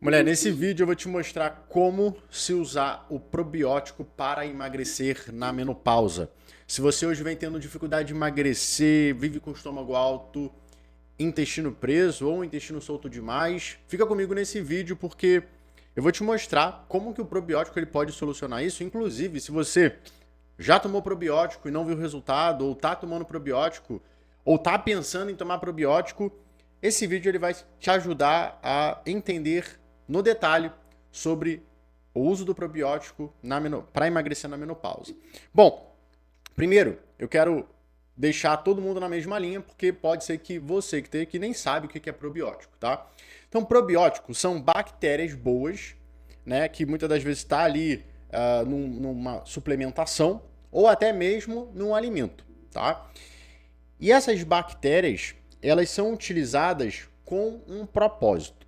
Mulher, nesse vídeo eu vou te mostrar como se usar o probiótico para emagrecer na menopausa. Se você hoje vem tendo dificuldade de emagrecer, vive com o estômago alto, intestino preso ou intestino solto demais, fica comigo nesse vídeo porque eu vou te mostrar como que o probiótico ele pode solucionar isso. Inclusive, se você já tomou probiótico e não viu resultado, ou tá tomando probiótico, ou tá pensando em tomar probiótico, esse vídeo ele vai te ajudar a entender no detalhe sobre o uso do probiótico para emagrecer na menopausa. Bom, primeiro eu quero deixar todo mundo na mesma linha, porque pode ser que você que tem aqui nem sabe o que é probiótico, tá? Então, probióticos são bactérias boas, né, que muitas das vezes está ali numa suplementação ou até mesmo num alimento, tá? E essas bactérias, elas são utilizadas com um propósito.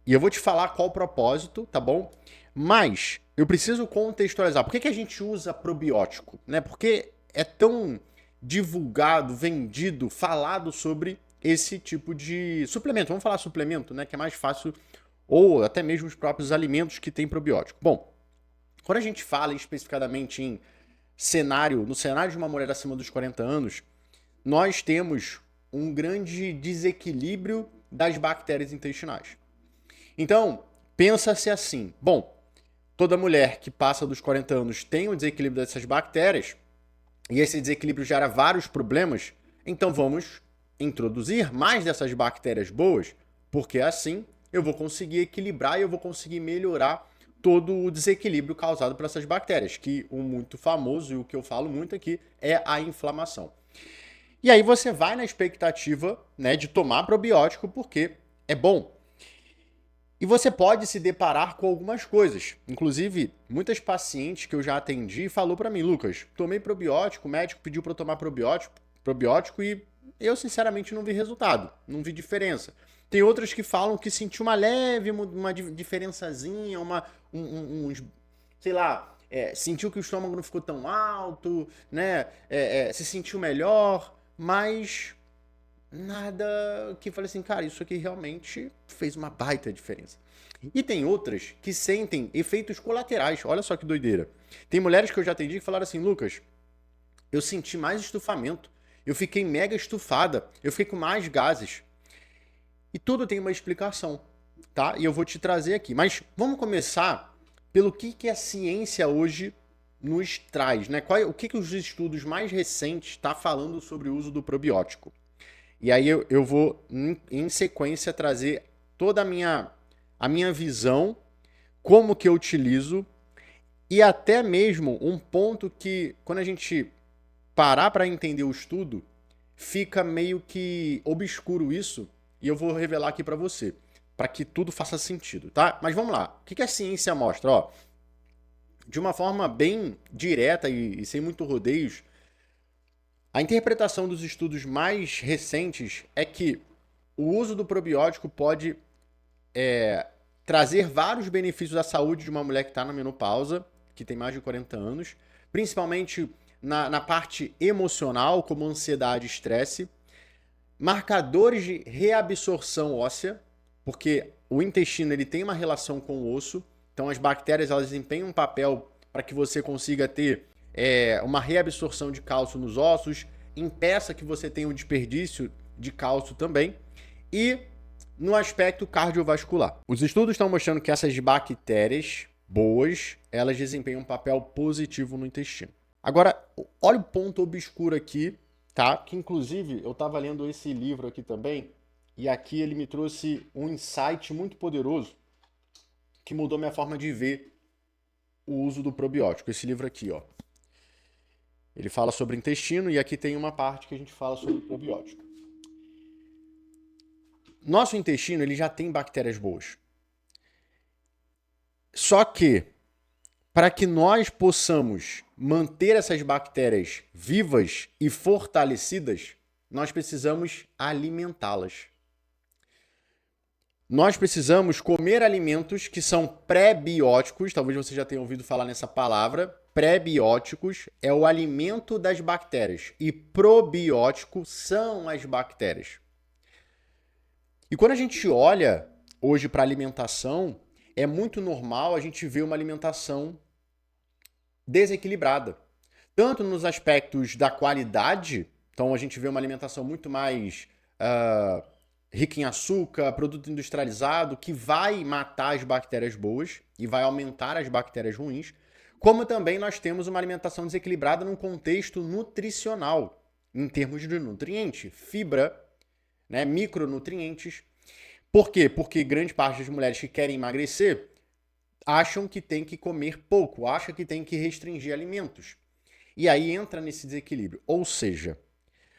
E eu vou te falar qual o propósito, tá bom? Mas eu preciso contextualizar. Por que a gente usa probiótico? Né? Porque é tão divulgado, vendido, falado sobre esse tipo de suplemento. Vamos falar suplemento, né? Que é mais fácil, ou até mesmo os próprios alimentos que têm probiótico. Bom, quando a gente fala especificadamente em no cenário de uma mulher acima dos 40 anos, nós temos um grande desequilíbrio das bactérias intestinais. Então, pensa-se assim, bom, toda mulher que passa dos 40 anos tem um desequilíbrio dessas bactérias, e esse desequilíbrio gera vários problemas, então vamos introduzir mais dessas bactérias boas, porque assim eu vou conseguir equilibrar e eu vou conseguir melhorar todo o desequilíbrio causado por essas bactérias, que o muito famoso e o que eu falo muito aqui é a inflamação. E aí você vai na expectativa, né, de tomar probiótico porque é bom. E você pode se deparar com algumas coisas. Inclusive, muitas pacientes que eu já atendi falou para mim, Lucas, tomei probiótico, o médico pediu para eu tomar probiótico e eu sinceramente não vi resultado, não vi diferença. Tem outras que falam que sentiu uma leve, uma diferençazinha, sei lá, sentiu que o estômago não ficou tão alto, né? Se sentiu melhor, mas nada que falei assim, cara, isso aqui realmente fez uma baita diferença. E tem outras que sentem efeitos colaterais. Olha só que doideira. Tem mulheres que eu já atendi que falaram assim, Lucas, eu senti mais estufamento, eu fiquei mega estufada, eu fiquei com mais gases. E tudo tem uma explicação, tá? E eu vou te trazer aqui. Mas vamos começar pelo que a ciência hoje nos traz, né? O que os estudos mais recentes estão falando sobre o uso do probiótico. E aí eu vou, em sequência, trazer toda a minha visão, como que eu utilizo, e até mesmo um ponto que, quando a gente parar para entender o estudo, fica meio que obscuro isso, e eu vou revelar aqui para você, para que tudo faça sentido, tá? Mas vamos lá. O que a ciência mostra? Ó, de uma forma bem direta e sem muito rodeios, a interpretação dos estudos mais recentes é que o uso do probiótico pode trazer vários benefícios à saúde de uma mulher que está na menopausa, que tem mais de 40 anos, principalmente na parte emocional, como ansiedade e estresse, marcadores de reabsorção óssea, porque o intestino ele tem uma relação com o osso, então as bactérias elas desempenham um papel para que você consiga ter uma reabsorção de cálcio nos ossos, impeça que você tenha um desperdício de cálcio também, e no aspecto cardiovascular. Os estudos estão mostrando que essas bactérias boas, elas desempenham um papel positivo no intestino. Agora, olha o ponto obscuro aqui, tá? Que inclusive eu estava lendo esse livro aqui também, e aqui ele me trouxe um insight muito poderoso que mudou minha forma de ver o uso do probiótico. Esse livro aqui, ó. Ele fala sobre intestino e aqui tem uma parte que a gente fala sobre probiótico. Nosso intestino ele já tem bactérias boas. Só que, para que nós possamos manter essas bactérias vivas e fortalecidas, nós precisamos alimentá-las. Nós precisamos comer alimentos que são pré-bióticos, talvez você já tenha ouvido falar nessa palavra. Pré-bióticos é o alimento das bactérias e probiótico são as bactérias. E quando a gente olha hoje para alimentação, é muito normal a gente ver uma alimentação desequilibrada. Tanto nos aspectos da qualidade, então a gente vê uma alimentação muito mais rica em açúcar, produto industrializado, que vai matar as bactérias boas e vai aumentar as bactérias ruins, como também nós temos uma alimentação desequilibrada num contexto nutricional, em termos de nutriente, fibra, né, micronutrientes. Por quê? Porque grande parte das mulheres que querem emagrecer acham que tem que comer pouco, acham que tem que restringir alimentos. E aí entra nesse desequilíbrio. Ou seja,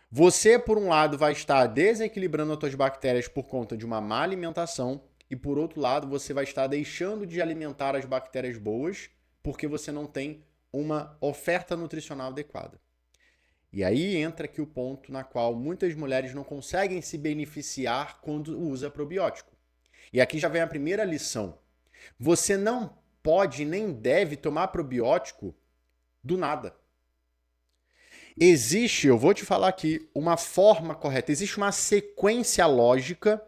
você, por um lado, vai estar desequilibrando as suas bactérias por conta de uma má alimentação, e por outro lado, você vai estar deixando de alimentar as bactérias boas porque você não tem uma oferta nutricional adequada. E aí entra aqui o ponto na qual muitas mulheres não conseguem se beneficiar quando usa probiótico. E aqui já vem a primeira lição. Você não pode nem deve tomar probiótico do nada. Existe, eu vou te falar aqui, uma forma correta. Existe uma sequência lógica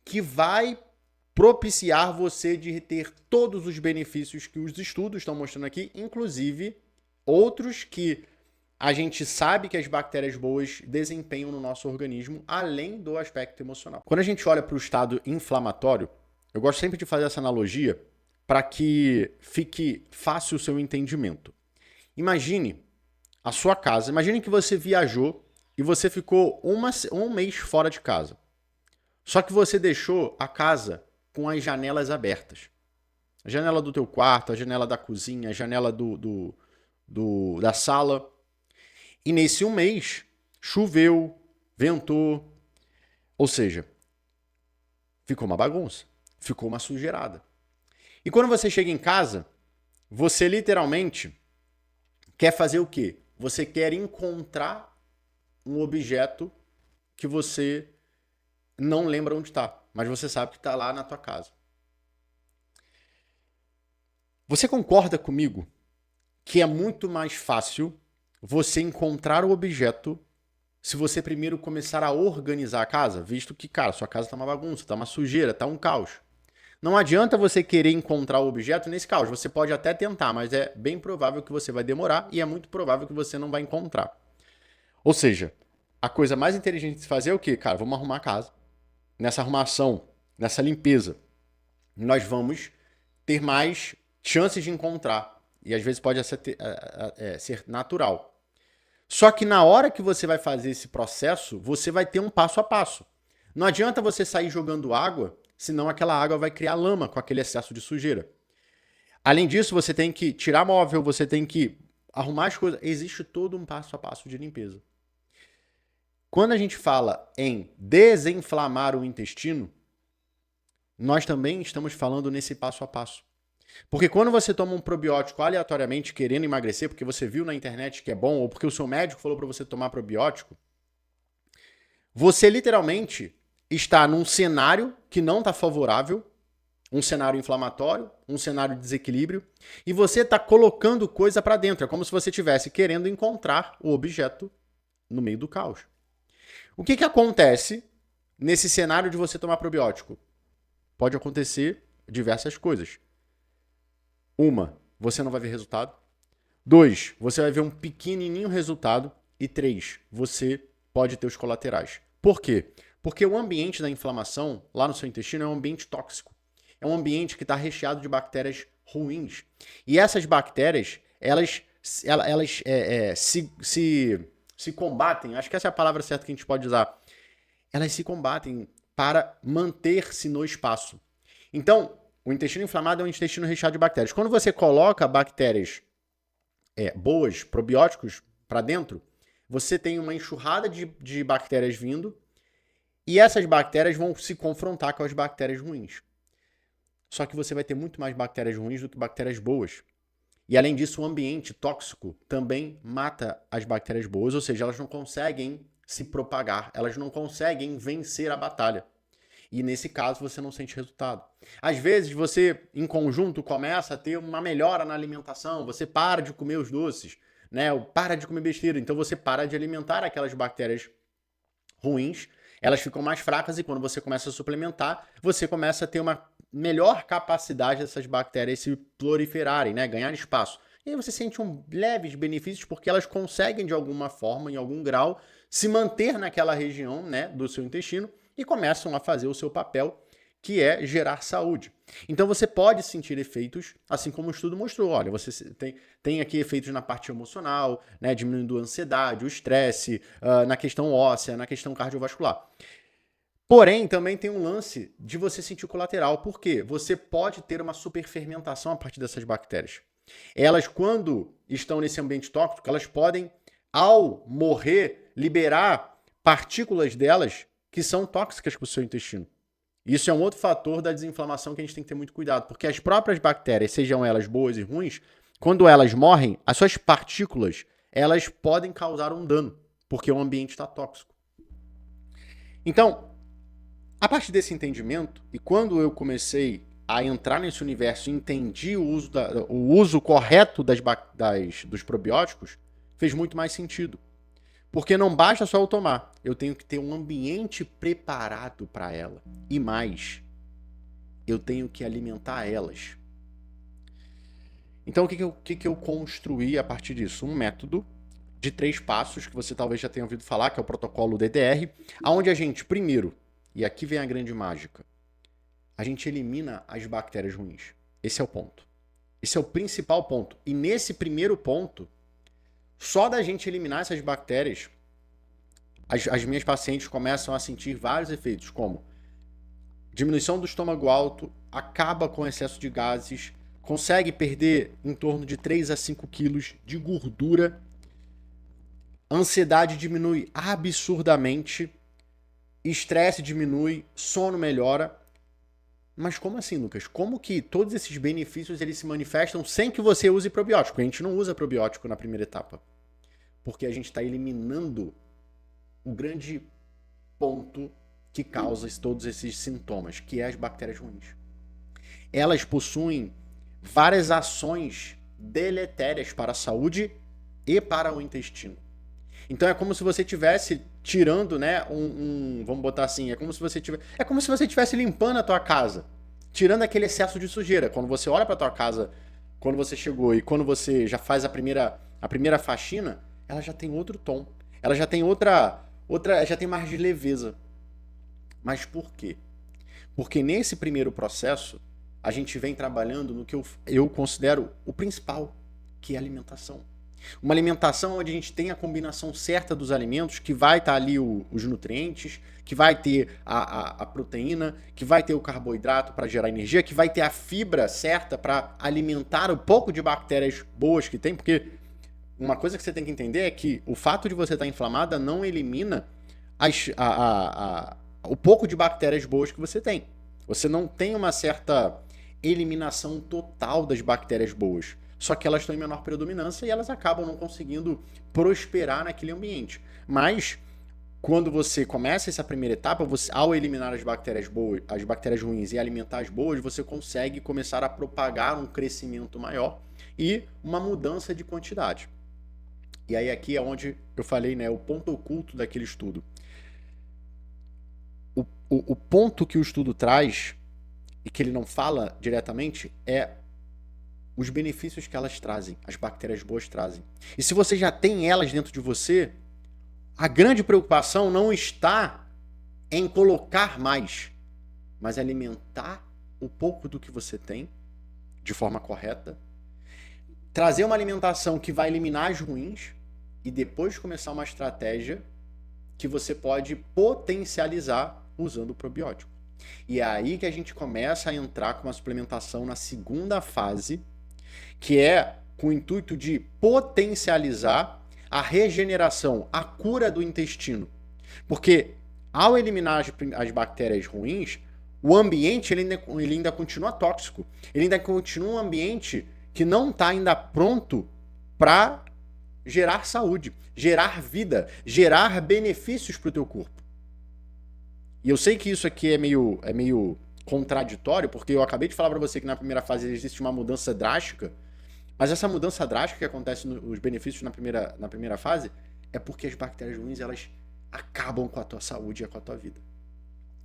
que vai propiciar você de ter todos os benefícios que os estudos estão mostrando aqui, inclusive outros que a gente sabe que as bactérias boas desempenham no nosso organismo, além do aspecto emocional. Quando a gente olha para o estado inflamatório, eu gosto sempre de fazer essa analogia para que fique fácil o seu entendimento. Imagine a sua casa. Imagine que você viajou e você ficou um mês fora de casa. Só que você deixou a casa com as janelas abertas. A janela do teu quarto, a janela da cozinha, a janela da sala. E nesse um mês, choveu, ventou. Ou seja, ficou uma bagunça, ficou uma sujeirada. E quando você chega em casa, você literalmente quer fazer o quê? Você quer encontrar um objeto que você não lembra onde está, mas você sabe que está lá na tua casa. Você concorda comigo que é muito mais fácil você encontrar o objeto se você primeiro começar a organizar a casa, visto que, cara, sua casa está uma bagunça, está uma sujeira, está um caos. Não adianta você querer encontrar o objeto nesse caos. Você pode até tentar, mas é bem provável que você vai demorar e é muito provável que você não vai encontrar. Ou seja, a coisa mais inteligente de se fazer é o quê? Cara, vamos arrumar a casa. Nessa arrumação, nessa limpeza, nós vamos ter mais chances de encontrar. E às vezes pode ser natural. Só que na hora que você vai fazer esse processo, você vai ter um passo a passo. Não adianta você sair jogando água, senão aquela água vai criar lama com aquele excesso de sujeira. Além disso, você tem que tirar móvel, você tem que arrumar as coisas. Existe todo um passo a passo de limpeza. Quando a gente fala em desinflamar o intestino, nós também estamos falando nesse passo a passo. Porque quando você toma um probiótico aleatoriamente querendo emagrecer, porque você viu na internet que é bom, ou porque o seu médico falou para você tomar probiótico, você literalmente está num cenário que não está favorável, um cenário inflamatório, um cenário de desequilíbrio, e você está colocando coisa para dentro. É como se você estivesse querendo encontrar o objeto no meio do caos. O que acontece nesse cenário de você tomar probiótico? Pode acontecer diversas coisas. Uma, você não vai ver resultado. 2, você vai ver um pequenininho resultado. E 3, você pode ter os colaterais. Por quê? Porque o ambiente da inflamação lá no seu intestino é um ambiente tóxico. É um ambiente que está recheado de bactérias ruins. E essas bactérias, elas se combatem, acho que essa é a palavra certa que a gente pode usar. Elas se combatem para manter-se no espaço. Então, o intestino inflamado é um intestino recheado de bactérias. Quando você coloca bactérias boas, probióticos, para dentro, você tem uma enxurrada de bactérias vindo e essas bactérias vão se confrontar com as bactérias ruins. Só que você vai ter muito mais bactérias ruins do que bactérias boas. E além disso, o ambiente tóxico também mata as bactérias boas, ou seja, elas não conseguem se propagar, elas não conseguem vencer a batalha. E nesse caso você não sente resultado. Às vezes você, em conjunto, começa a ter uma melhora na alimentação, você para de comer os doces, né? Ou para de comer besteira, então você para de alimentar aquelas bactérias ruins Elas ficam mais fracas e quando você começa a suplementar, você começa a ter uma melhor capacidade dessas bactérias se proliferarem, né? Ganhar espaço. E aí você sente leves benefícios porque elas conseguem, de alguma forma, em algum grau, se manter naquela região, né, do seu intestino e começam a fazer o seu papel, que é gerar saúde. Então você pode sentir efeitos, assim como o estudo mostrou. Olha, você tem aqui efeitos na parte emocional, né, diminuindo a ansiedade, o estresse, na questão óssea, na questão cardiovascular. Porém, também tem um lance de você sentir colateral. Por quê? Você pode ter uma superfermentação a partir dessas bactérias. Elas, quando estão nesse ambiente tóxico, elas podem, ao morrer, liberar partículas delas que são tóxicas para o seu intestino. Isso é um outro fator da desinflamação que a gente tem que ter muito cuidado, porque as próprias bactérias, sejam elas boas e ruins, quando elas morrem, as suas partículas, elas podem causar um dano, porque o ambiente está tóxico. Então, a partir desse entendimento, e quando eu comecei a entrar nesse universo e entendi o uso correto dos probióticos, fez muito mais sentido. Porque não basta só eu tomar, eu tenho que ter um ambiente preparado para ela. E mais, eu tenho que alimentar elas. Então, o que eu construí a partir disso? Um método de 3 passos, que você talvez já tenha ouvido falar, que é o protocolo DDR, onde a gente, primeiro, e aqui vem a grande mágica, a gente elimina as bactérias ruins. Esse é o ponto. Esse é o principal ponto. E nesse primeiro ponto, só da gente eliminar essas bactérias, as minhas pacientes começam a sentir vários efeitos, como diminuição do estômago alto, acaba com excesso de gases, consegue perder em torno de 3 a 5 quilos de gordura, ansiedade diminui absurdamente, estresse diminui, sono melhora. Mas como assim, Lucas? Como que todos esses benefícios eles se manifestam sem que você use probiótico? A gente não usa probiótico na primeira etapa. Porque a gente está eliminando o grande ponto que causa todos esses sintomas, que é as bactérias ruins. Elas possuem várias ações deletérias para a saúde e para o intestino. Então é como se você estivesse tirando, né, vamos botar assim, é como se você estivesse limpando a tua casa, tirando aquele excesso de sujeira. Quando você olha para tua casa, quando você chegou e quando você já faz a primeira faxina, ela já tem outro tom. Ela já tem já tem mais de leveza. Mas por quê? Porque nesse primeiro processo, a gente vem trabalhando no que eu considero o principal, que é a alimentação. Uma alimentação onde a gente tem a combinação certa dos alimentos, que vai estar ali os nutrientes, que vai ter a proteína, que vai ter o carboidrato para gerar energia, que vai ter a fibra certa para alimentar o pouco de bactérias boas que tem, porque uma coisa que você tem que entender é que o fato de você estar inflamada não elimina o pouco de bactérias boas que você tem. Você não tem uma certa eliminação total das bactérias boas. Só que elas estão em menor predominância e elas acabam não conseguindo prosperar naquele ambiente. Mas, quando você começa essa primeira etapa, ao eliminar as bactérias boas, as bactérias ruins e alimentar as boas, você consegue começar a propagar um crescimento maior e uma mudança de quantidade. E aí aqui é onde eu falei, né, o ponto oculto daquele estudo. O ponto que o estudo traz, e que ele não fala diretamente, é os benefícios que elas trazem, as bactérias boas trazem. E se você já tem elas dentro de você, a grande preocupação não está em colocar mais, mas alimentar o pouco do que você tem de forma correta, trazer uma alimentação que vai eliminar as ruins e depois começar uma estratégia que você pode potencializar usando o probiótico. E é aí que a gente começa a entrar com uma suplementação na segunda fase, que é com o intuito de potencializar a regeneração, a cura do intestino. Porque ao eliminar as bactérias ruins, o ambiente ele ainda continua tóxico. Ele ainda continua um ambiente que não está ainda pronto para gerar saúde, gerar vida, gerar benefícios para o teu corpo. E eu sei que isso aqui é meio contraditório, porque eu acabei de falar para você que na primeira fase existe uma mudança drástica, mas essa mudança drástica que acontece nos benefícios na primeira fase é porque as bactérias ruins, elas acabam com a tua saúde e com a tua vida.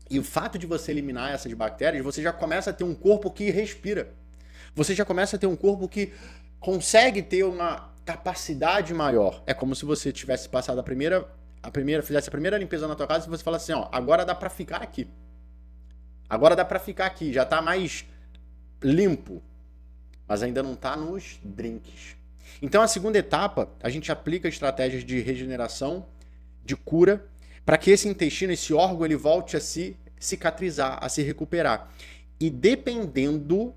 E o fato de você eliminar essas bactérias, você já começa a ter um corpo que respira. Você já começa a ter um corpo que consegue ter uma capacidade maior. É como se você tivesse passado fizesse a primeira limpeza na tua casa e você falasse assim, ó, agora dá pra ficar aqui. Agora dá pra ficar aqui, já tá mais limpo, mas ainda não tá nos drinks. Então a segunda etapa, a gente aplica estratégias de regeneração, de cura, para que esse intestino, esse órgão, ele volte a se cicatrizar, a se recuperar. E dependendo,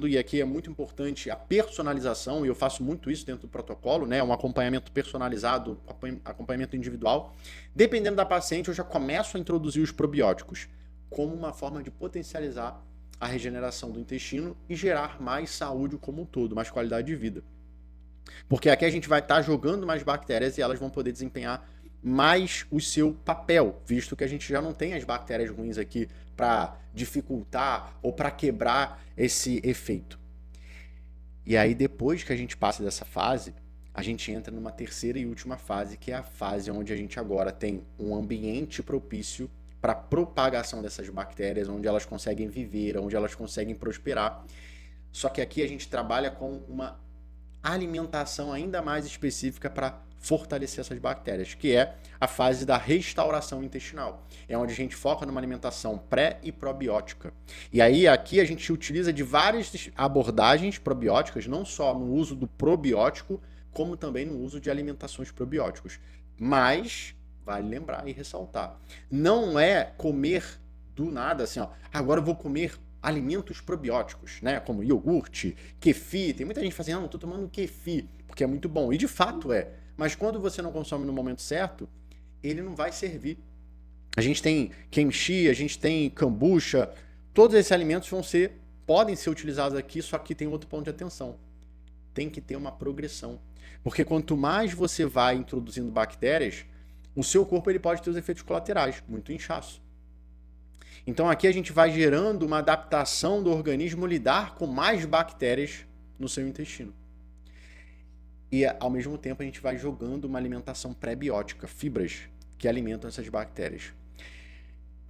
e aqui é muito importante a personalização, e eu faço muito isso dentro do protocolo, né? Um acompanhamento personalizado, acompanhamento individual. Dependendo da paciente, eu já começo a introduzir os probióticos como uma forma de potencializar a regeneração do intestino e gerar mais saúde como um todo, mais qualidade de vida. Porque aqui a gente vai estar jogando mais bactérias e elas vão poder desempenhar mais o seu papel, visto que a gente já não tem as bactérias ruins aqui para dificultar ou para quebrar esse efeito. E aí depois que a gente passa dessa fase, a gente entra numa terceira e última fase, que é a fase onde a gente agora tem um ambiente propício para a propagação dessas bactérias, onde elas conseguem viver, onde elas conseguem prosperar. Só que aqui a gente trabalha com uma alimentação ainda mais específica para fortalecer essas bactérias, que é a fase da restauração intestinal. É onde a gente foca numa alimentação pré e probiótica. E aí aqui a gente utiliza de várias abordagens probióticas, não só no uso do probiótico, como também no uso de alimentações probióticos. Mas vale lembrar e ressaltar, não é comer do nada assim, ó, agora eu vou comer alimentos probióticos, né? Como iogurte, kefir. Tem muita gente fazendo, não, tô tomando kefir, porque é muito bom. E de fato é. Mas quando você não consome no momento certo, ele não vai servir. A gente tem kimchi, a gente tem kombucha. Todos esses alimentos podem ser utilizados aqui, só que tem outro ponto de atenção. Tem que ter uma progressão. Porque quanto mais você vai introduzindo bactérias, o seu corpo ele pode ter os efeitos colaterais, muito inchaço. Então aqui a gente vai gerando uma adaptação do organismo lidar com mais bactérias no seu intestino. E ao mesmo tempo a gente vai jogando uma alimentação pré-biótica, fibras que alimentam essas bactérias.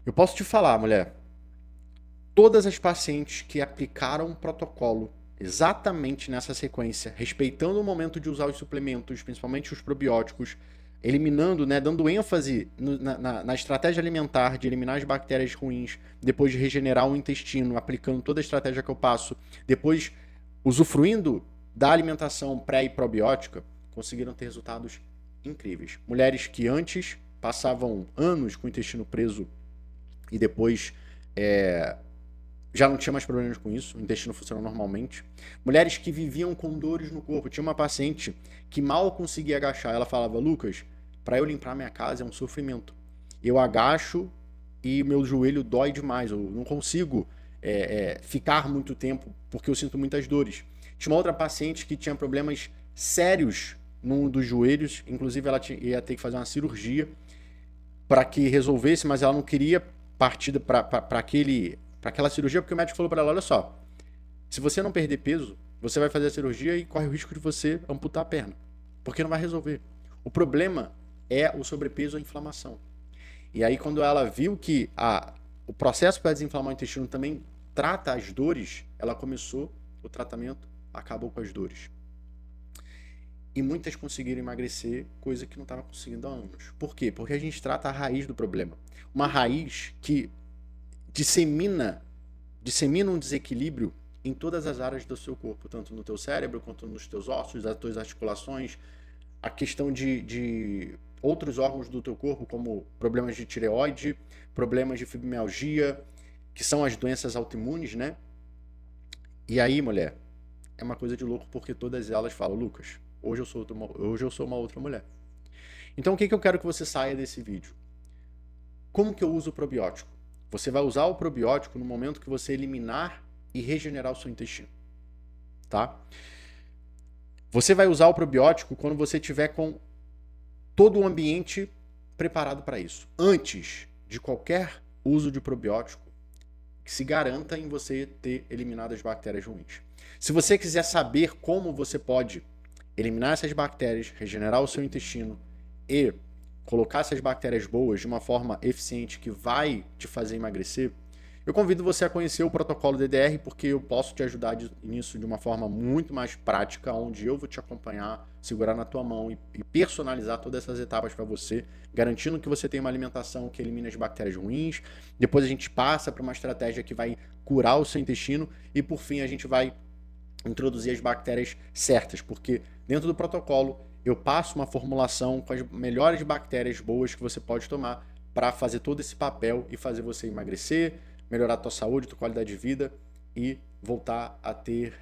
Eu posso te falar, mulher, todas as pacientes que aplicaram um protocolo exatamente nessa sequência, respeitando o momento de usar os suplementos, principalmente os probióticos, eliminando, né, dando ênfase na estratégia alimentar de eliminar as bactérias ruins, depois de regenerar o intestino, aplicando toda a estratégia que eu passo, depois usufruindo da alimentação pré e probiótica, conseguiram ter resultados incríveis. Mulheres que antes passavam anos com o intestino preso e depois já não tinha mais problemas com isso, o intestino funciona normalmente. Mulheres que viviam com dores no corpo. Tinha uma paciente que mal conseguia agachar. Ela falava, Lucas, para eu limpar minha casa é um sofrimento. Eu agacho e meu joelho dói demais. Eu não consigo ficar muito tempo porque eu sinto muitas dores. Tinha uma outra paciente que tinha problemas sérios num dos joelhos. Inclusive ela ia ter que fazer uma cirurgia para que resolvesse, mas ela não queria partir para aquela cirurgia, porque o médico falou para ela, olha só, se você não perder peso, você vai fazer a cirurgia e corre o risco de você amputar a perna, porque não vai resolver. O problema é o sobrepeso e a inflamação. E aí quando ela viu que o processo para desinflamar o intestino também trata as dores, ela começou o tratamento, acabou com as dores. E muitas conseguiram emagrecer, coisa que não estava conseguindo há anos. Por quê? Porque a gente trata a raiz do problema. Uma raiz que dissemina um desequilíbrio em todas as áreas do seu corpo, tanto no teu cérebro, quanto nos teus ossos, das tuas articulações, a questão de outros órgãos do teu corpo, como problemas de tireoide, problemas de fibromialgia, que são as doenças autoimunes, né? E aí, mulher, é uma coisa de louco, porque todas elas falam, Lucas, hoje eu sou uma outra mulher. Então, o que eu quero que você saia desse vídeo? Como que eu uso o probiótico? Você vai usar o probiótico no momento que você eliminar e regenerar o seu intestino, tá? Você vai usar o probiótico quando você tiver com todo o ambiente preparado para isso. Antes de qualquer uso de probiótico, que se garanta em você ter eliminado as bactérias ruins. Se você quiser saber como você pode eliminar essas bactérias, regenerar o seu intestino e colocar essas bactérias boas de uma forma eficiente que vai te fazer emagrecer, eu convido você a conhecer o protocolo DDR, porque eu posso te ajudar nisso de uma forma muito mais prática, onde eu vou te acompanhar, segurar na tua mão e personalizar todas essas etapas para você, garantindo que você tenha uma alimentação que elimine as bactérias ruins. Depois a gente passa para uma estratégia que vai curar o seu intestino e por fim a gente vai introduzir as bactérias certas, porque dentro do protocolo eu passo uma formulação com as melhores bactérias boas que você pode tomar para fazer todo esse papel e fazer você emagrecer, melhorar a tua saúde, a tua qualidade de vida e voltar a ter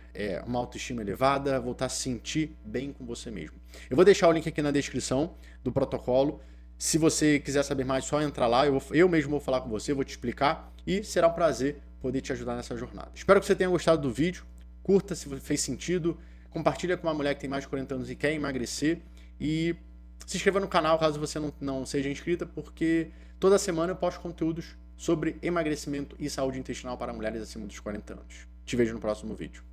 uma autoestima elevada, voltar a se sentir bem com você mesmo. Eu vou deixar o link aqui na descrição do protocolo. Se você quiser saber mais, só entrar lá. Eu mesmo vou falar com você, vou te explicar e será um prazer poder te ajudar nessa jornada. Espero que você tenha gostado do vídeo. Curta se fez sentido. Compartilha com uma mulher que tem mais de 40 anos e quer emagrecer. E se inscreva no canal caso você não seja inscrita, porque toda semana eu posto conteúdos sobre emagrecimento e saúde intestinal para mulheres acima dos 40 anos. Te vejo no próximo vídeo.